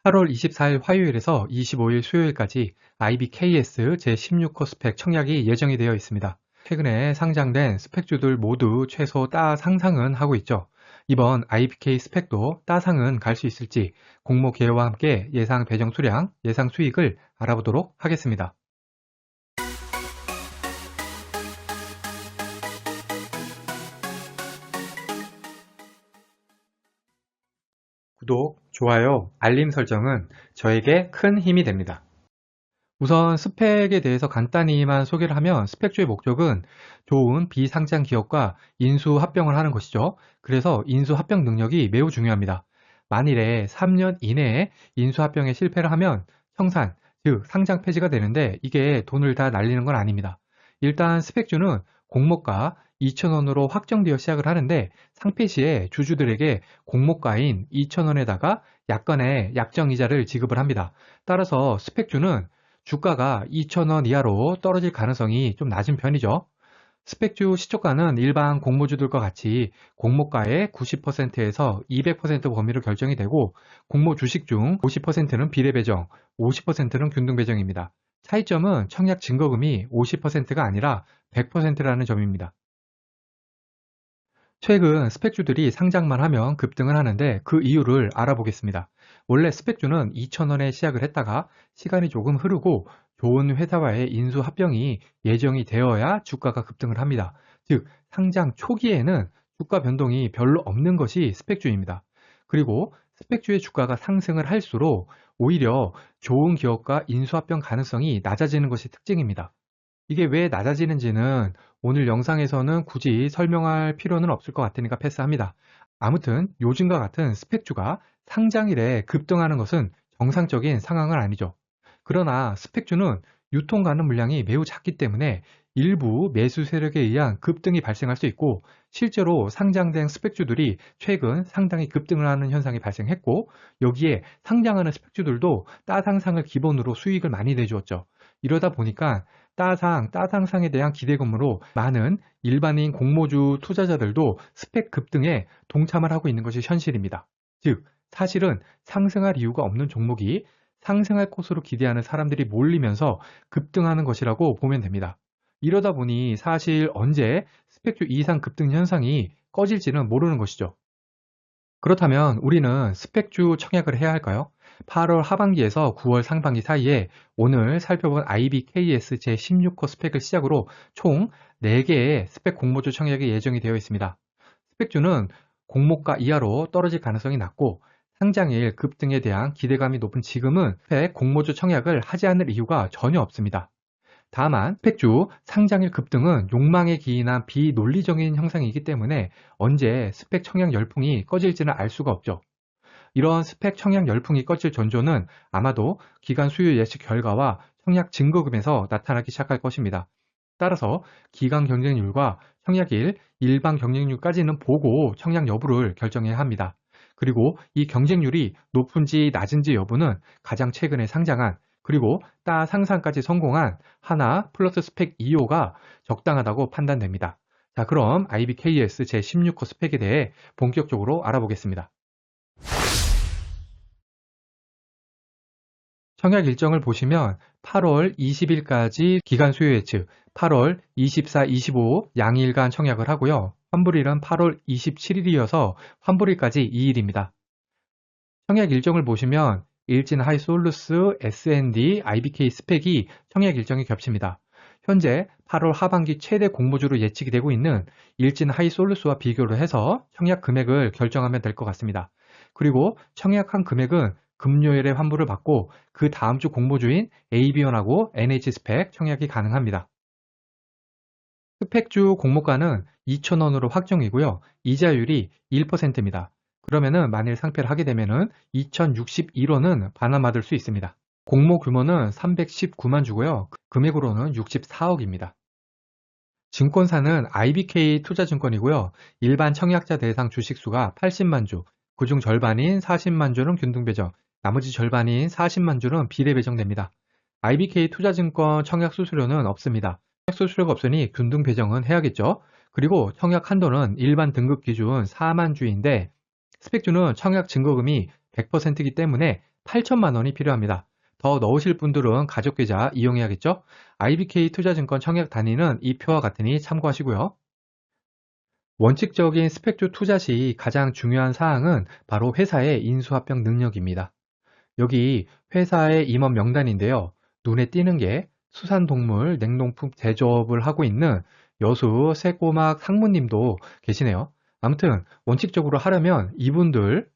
8월 24일 화요일에서 25일 수요일까지 IBKS 제16호 스펙 청약이 예정이 되어 있습니다. 최근에 상장된 스펙주들 모두 최소 따 상상은 하고 있죠. 이번 IBK 스펙도 따상은 갈 수 있을지 공모 개요와 함께 예상 배정 수량, 예상 수익을 알아보도록 하겠습니다. 구독, 좋아요, 알림 설정은 저에게 큰 힘이 됩니다. 우선 스펙에 대해서 간단히만 소개를 하면 스펙주의 목적은 좋은 비상장 기업과 인수 합병을 하는 것이죠. 그래서 인수 합병 능력이 매우 중요합니다. 만일에 3년 이내에 인수 합병에 실패를 하면 청산, 즉 상장 폐지가 되는데 이게 돈을 다 날리는 건 아닙니다. 일단 스펙주는 공모가 2,000원으로 확정되어 시작을 하는데 상폐 시에 주주들에게 공모가인 2,000원에다가 약간의 약정이자를 지급을 합니다. 따라서 스펙주는 주가가 2,000원 이하로 떨어질 가능성이 좀 낮은 편이죠. 스펙주 시초가는 일반 공모주들과 같이 공모가의 90%에서 200% 범위로 결정이 되고 공모 주식 중 50%는 비례배정, 50%는 균등배정입니다. 차이점은 청약 증거금이 50%가 아니라 100%라는 점입니다. 최근 스펙주들이 상장만 하면 급등을 하는데 그 이유를 알아보겠습니다. 원래 스펙주는 2,000원에 시작을 했다가 시간이 조금 흐르고 좋은 회사와의 인수 합병이 예정이 되어야 주가가 급등을 합니다. 즉 상장 초기에는 주가 변동이 별로 없는 것이 스펙주입니다. 그리고 스펙주의 주가가 상승을 할수록 오히려 좋은 기업과 인수 합병 가능성이 낮아지는 것이 특징입니다. 이게 왜 낮아지는지는 오늘 영상에서는 굳이 설명할 필요는 없을 것 같으니까 패스합니다. 아무튼 요즘과 같은 스펙주가 상장일에 급등하는 것은 정상적인 상황은 아니죠. 그러나 스펙주는 유통 가능 물량이 매우 작기 때문에 일부 매수 세력에 의한 급등이 발생할 수 있고 실제로 상장된 스펙주들이 최근 상당히 급등을 하는 현상이 발생했고 여기에 상장하는 스펙주들도 따상상을 기본으로 수익을 많이 내주었죠. 이러다 보니까 따상상에 대한 기대감으로 많은 일반인 공모주 투자자들도 스펙 급등에 동참을 하고 있는 것이 현실입니다. 즉, 사실은 상승할 이유가 없는 종목이 상승할 것으로 기대하는 사람들이 몰리면서 급등하는 것이라고 보면 됩니다. 이러다 보니 사실 언제 스펙주 이상 급등 현상이 꺼질지는 모르는 것이죠. 그렇다면 우리는 스펙주 청약을 해야 할까요? 8월 하반기에서 9월 상반기 사이에 오늘 살펴본 IBKS 제16호 스펙을 시작으로 총 4개의 스펙 공모주 청약이 예정이 되어 있습니다. 스펙주는 공모가 이하로 떨어질 가능성이 낮고 상장일 급등에 대한 기대감이 높은 지금은 스펙 공모주 청약을 하지 않을 이유가 전혀 없습니다. 다만 스펙주 상장일 급등은 욕망에 기인한 비논리적인 형상이기 때문에 언제 스펙 청약 열풍이 꺼질지는 알 수가 없죠. 이러한 스펙 청약 열풍이 꺼질 전조는 아마도 기간 수요 예측 결과와 청약 증거금에서 나타나기 시작할 것입니다. 따라서 기간 경쟁률과 청약일 일반 경쟁률까지는 보고 청약 여부를 결정해야 합니다. 그리고 이 경쟁률이 높은지 낮은지 여부는 가장 최근에 상장한 그리고 따 상상까지 성공한 하나 플러스 스펙 2호가 적당하다고 판단됩니다. 자, 그럼 IBKS 제16호 스펙에 대해 본격적으로 알아보겠습니다. 청약 일정을 보시면 8월 20일까지 기간 수요 예측, 8월 24, 25 양일간 청약을 하고요. 환불일은 8월 27일이어서 환불일까지 2일입니다. 청약 일정을 보시면 일진 하이솔루스, S&D, IBK 스펙이 청약 일정이 겹칩니다. 현재 8월 하반기 최대 공모주로 예측이 되고 있는 일진 하이솔루스와 비교를 해서 청약 금액을 결정하면 될 것 같습니다. 그리고 청약한 금액은 금요일에 환불을 받고 그 다음 주 공모주인 AB원하고 NH 스펙 청약이 가능합니다. 스펙주 공모가는 2,000원으로 확정이고요. 이자율이 1%입니다. 그러면은 만일 상패를 하게 되면은 2,061원은 반환받을 수 있습니다. 공모 규모는 319만 주고요. 금액으로는 64억입니다. 증권사는 IBK 투자증권이고요. 일반 청약자 대상 주식수가 80만 주, 그중 절반인 40만 주는 균등배정, 나머지 절반인 40만 주는 비례배정됩니다. IBK 투자증권 청약 수수료는 없습니다. 청약 수수료가 없으니 균등배정은 해야겠죠. 그리고 청약 한도는 일반 등급 기준 4만 주인데 스펙주는 청약 증거금이 100%이기 때문에 8천만 원이 필요합니다. 더 넣으실 분들은 가족계좌 이용해야겠죠? IBK 투자증권 청약 단위는 이 표와 같으니 참고하시고요. 원칙적인 스펙주 투자 시 가장 중요한 사항은 바로 회사의 인수합병 능력입니다. 여기 회사의 임원 명단인데요. 눈에 띄는 게 수산동물 냉동품 제조업을 하고 있는 여수 새꼬막 상무님도 계시네요. 아무튼 원칙적으로 하려면 이분들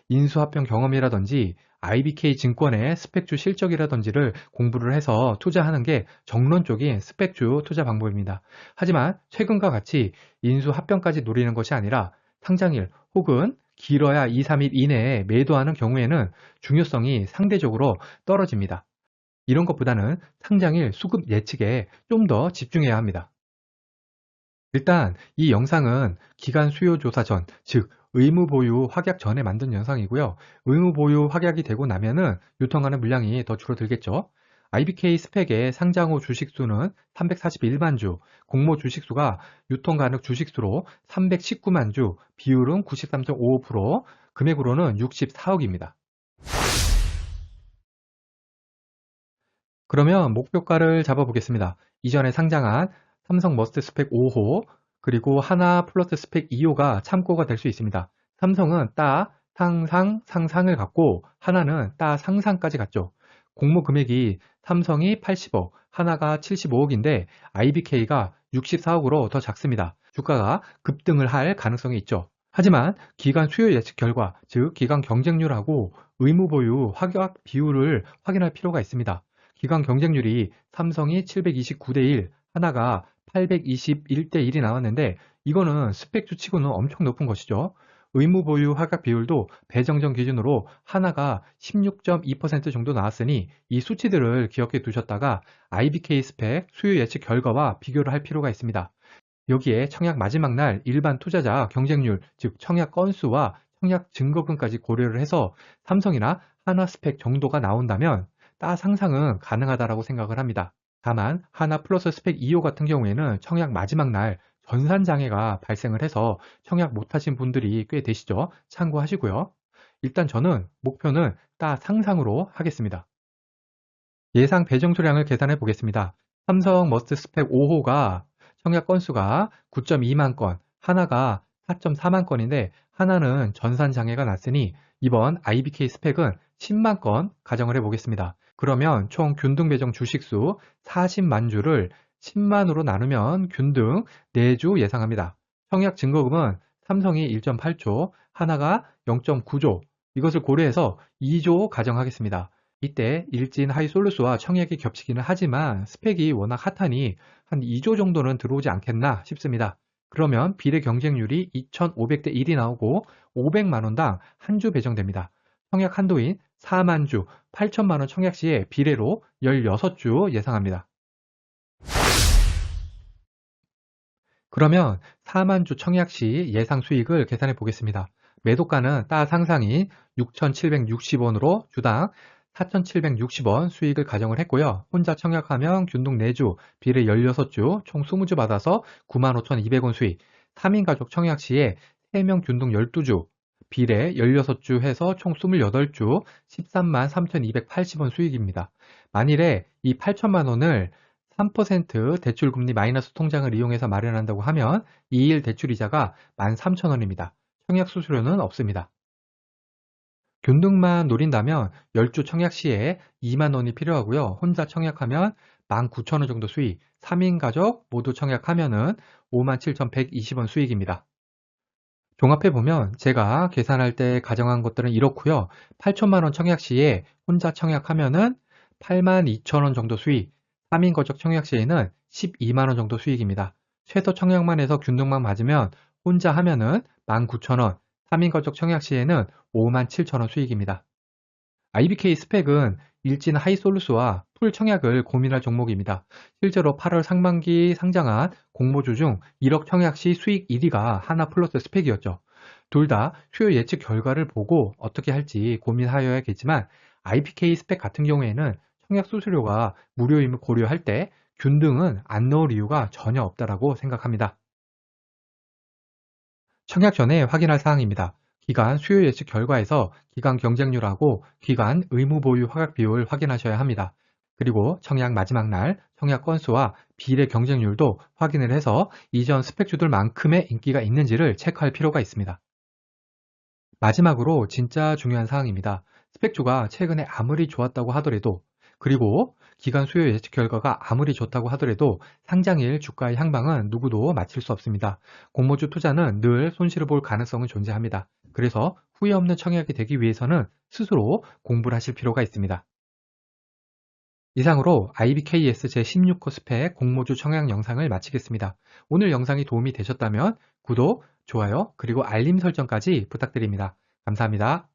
인수합병 경험이라든지 IBK 증권의 스펙주 실적이라든지를 공부를 해서 투자하는 게 정론적인 스펙주 투자 방법입니다. 하지만 최근과 같이 인수합병까지 노리는 것이 아니라 상장일 혹은 길어야 2, 3일 이내에 매도하는 경우에는 중요성이 상대적으로 떨어집니다. 이런 것보다는 상장일 수급 예측에 좀 더 집중해야 합니다. 일단 이 영상은 기간 수요 조사 전, 즉 의무 보유 확약 전에 만든 영상이고요. 의무 보유 확약이 되고 나면은 유통하는 물량이 더 줄어들겠죠. IBK 스펙의 상장 후 주식수는 341만 주, 공모 주식수가 유통 가능 주식수로 319만 주, 비율은 93.55%, 금액으로는 64억입니다. 그러면 목표가를 잡아보겠습니다. 이전에 상장한 삼성 머스트 스펙 5호 그리고 하나 플러스 스펙 2호가 참고가 될 수 있습니다. 삼성은 따 상상, 상상을 갖고 하나는 따 상상까지 갔죠. 공모 금액이 삼성이 80억, 하나가 75억인데 IBK가 64억으로 더 작습니다. 주가가 급등을 할 가능성이 있죠. 하지만 기간 수요 예측 결과, 즉 기간 경쟁률하고 의무 보유 확약 비율을 확인할 필요가 있습니다. 기간 경쟁률이 삼성이 729대 1, 하나가 821대 1이 나왔는데 이거는 스펙주 치고는 엄청 높은 것이죠. 의무 보유 확약 비율도 배정전 기준으로 하나가 16.2% 정도 나왔으니 이 수치들을 기억해 두셨다가 IBK 스펙 수요 예측 결과와 비교를 할 필요가 있습니다. 여기에 청약 마지막 날 일반 투자자 경쟁률, 즉 청약 건수와 청약 증거금까지 고려를 해서 삼성이나 하나 스펙 정도가 나온다면 따 상상은 가능하다고 생각을 합니다. 다만 하나 플러스 스펙 2호 같은 경우에는 청약 마지막 날 전산 장애가 발생을 해서 청약 못하신 분들이 꽤 되시죠. 참고하시고요. 일단 저는 목표는 따 상상으로 하겠습니다. 예상 배정 수량을 계산해 보겠습니다. 삼성 머스트 스펙 5호가 청약 건수가 9.2만 건, 하나가 4.4만 건인데 하나는 전산 장애가 났으니 이번 IBK 스펙은 10만 건 가정을 해보겠습니다. 그러면 총 균등 배정 주식수 40만 주를 10만으로 나누면 균등 4주 예상합니다. 청약 증거금은 삼성이 1.8조, 하나가 0.9조, 이것을 고려해서 2조 가정하겠습니다. 이때 일진 하이솔루스와 청약이 겹치기는 하지만 스펙이 워낙 핫하니 한 2조 정도는 들어오지 않겠나 싶습니다. 그러면 비례 경쟁률이 2,500대 1이 나오고 500만원당 한 주 배정됩니다. 청약 한도인 4만 주, 8천만원 청약 시에 비례로 16주 예상합니다. 그러면 4만 주 청약 시 예상 수익을 계산해 보겠습니다. 매도가는 따 상상인 6,760원으로 주당 4,760원 수익을 가정을 했고요. 혼자 청약하면 균등 4주, 비례 16주, 총 20주 받아서 95,200원 수익. 3인 가족 청약 시에 3명 균등 12주, 비례 16주 해서 총 28주, 13만 3,280원 수익입니다. 만일에 이 8천만 원을 3% 대출금리 마이너스 통장을 이용해서 마련한다고 하면 2일 대출이자가 13,000원입니다. 청약 수수료는 없습니다. 균등만 노린다면 10주 청약 시에 2만 원이 필요하고요. 혼자 청약하면 19,000원 정도 수익, 3인 가족 모두 청약하면은 57,120원 수익입니다. 종합해보면 제가 계산할 때 가정한 것들은 이렇고요. 8천만 원 청약 시에 혼자 청약하면은 82,000원 정도 수익, 3인 가족 청약 시에는 12만 원 정도 수익입니다. 최소 청약만 해서 균등만 맞으면 혼자 하면은 19,000원, 3인 가족 청약 시에는 57,000원 수익입니다. IBK 스펙은 일진 하이솔루스와 풀 청약을 고민할 종목입니다. 실제로 8월 상반기 상장한 공모주 중 1억 청약 시 수익 1위가 하나 플러스 스펙이었죠. 둘 다 수요 예측 결과를 보고 어떻게 할지 고민하여야겠지만 IBK 스펙 같은 경우에는 청약 수수료가 무료임을 고려할 때 균등은 안 넣을 이유가 전혀 없다라고 생각합니다. 청약 전에 확인할 사항입니다. 기관 수요 예측 결과에서 기관 경쟁률하고 기관 의무 보유 허각 비율 확인하셔야 합니다. 그리고 청약 마지막 날 청약 건수와 비례 경쟁률도 확인을 해서 이전 스펙주들만큼의 인기가 있는지를 체크할 필요가 있습니다. 마지막으로 진짜 중요한 사항입니다. 스펙주가 최근에 아무리 좋았다고 하더라도, 그리고 기관 수요 예측 결과가 아무리 좋다고 하더라도 상장일 주가의 향방은 누구도 맞힐 수 없습니다. 공모주 투자는 늘 손실을 볼 가능성은 존재합니다. 그래서 후회 없는 청약이 되기 위해서는 스스로 공부를 하실 필요가 있습니다. 이상으로 IBKS 제16호 스펙 공모주 청약 영상을 마치겠습니다. 오늘 영상이 도움이 되셨다면 구독, 좋아요, 그리고 알림 설정까지 부탁드립니다. 감사합니다.